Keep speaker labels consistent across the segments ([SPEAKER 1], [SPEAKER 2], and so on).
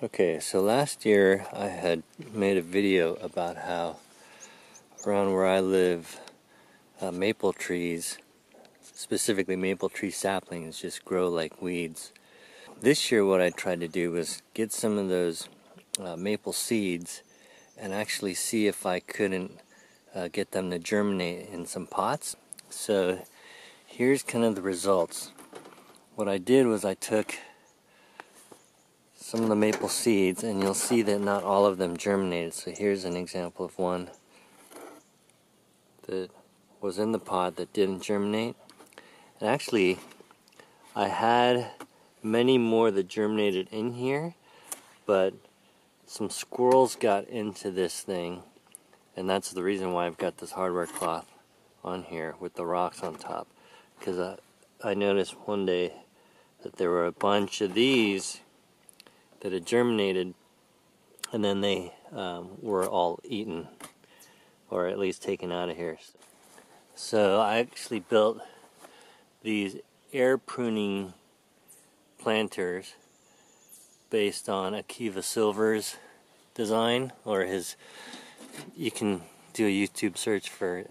[SPEAKER 1] Okay, so last year I had made a video about how around where I live, maple trees, specifically maple tree saplings, just grow like weeds. This year what I tried to do was get some of those maple seeds and actually see if I couldn't get them to germinate in some pots. So here's kind of the results. What I did was I took some of the maple seeds, and you'll see that not all of them germinated. So here's an example of one that was in the pot that didn't germinate. And actually, I had many more that germinated in here, but some squirrels got into this thing, and that's the reason why I've got this hardware cloth on here with the rocks on top. Because I noticed one day that there were a bunch of these that had germinated, and then they were all eaten, or at least taken out of here. So I actually built these air pruning planters based on Akiva Silver's design, or his. You can do a YouTube search for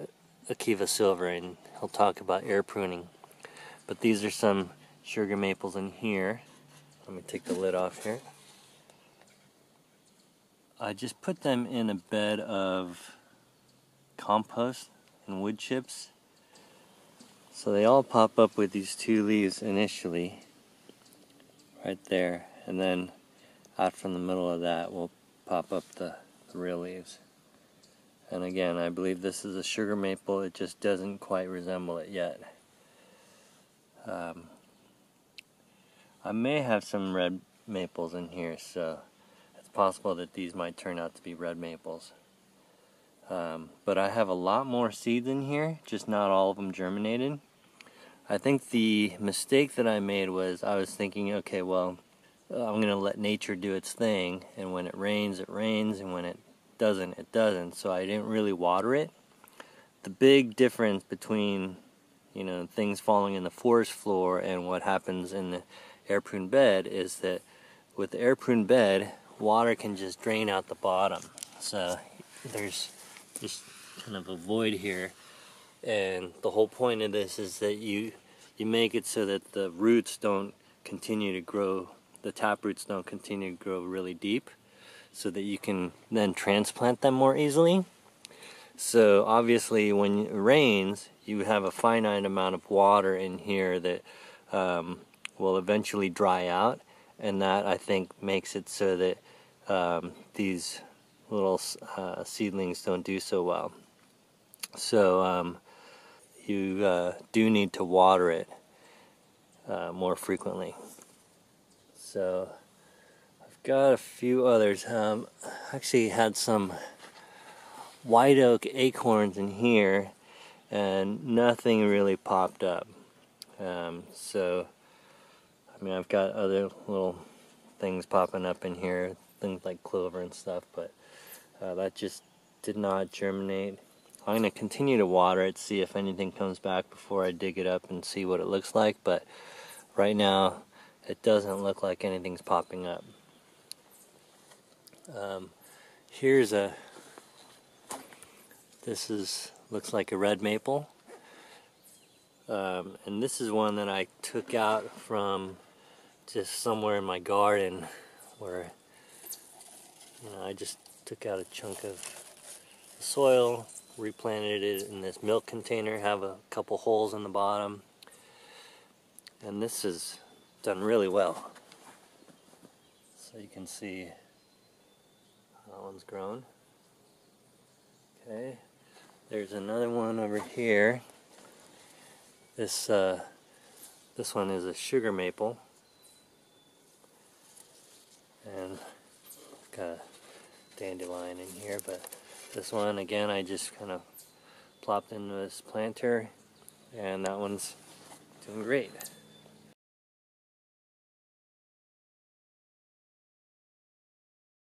[SPEAKER 1] Akiva Silver and he'll talk about air pruning. But these are some sugar maples in here. Let me take the lid off here. I just put them in a bed of compost and wood chips. So they all pop up with these two leaves initially, right there, and then out from the middle of that will pop up the real leaves. And again, I believe this is a sugar maple. It just doesn't quite resemble it yet. I may have some red maples in here, so it's possible that these might turn out to be red maples. But I have a lot more seeds in here, just not all of them germinated. I think the mistake that I made was I was thinking, okay, well, I'm going to let nature do its thing, and when it rains, and when it doesn't, it doesn't. So I didn't really water it. The big difference between, things falling in the forest floor and what happens in the air prune bed is that with the air prune bed, water can just drain out the bottom. So there's just kind of a void here, and the whole point of this is that you make it so that the roots don't continue to grow, the tap roots don't continue to grow really deep, so that you can then transplant them more easily. So obviously when it rains, you have a finite amount of water in here that will eventually dry out, and that I think makes it so that these little seedlings don't do so well. So you do need to water it more frequently. So I've got a few others. Actually had some white oak acorns in here, and nothing really popped up. So I've got other little things popping up in here, things like clover and stuff, but that just did not germinate. I'm going to continue to water it, see if anything comes back before I dig it up and see what it looks like, but right now it doesn't look like anything's popping up. Here's looks like a red maple, and this is one that I took out from just somewhere in my garden, where I just took out a chunk of soil, replanted it in this milk container, have a couple holes in the bottom, and this has done really well. So you can see that one's grown. Okay, there's another one over here. This one is a sugar maple, and got a dandelion in here, but this one again I just kind of plopped into this planter, and that one's doing great.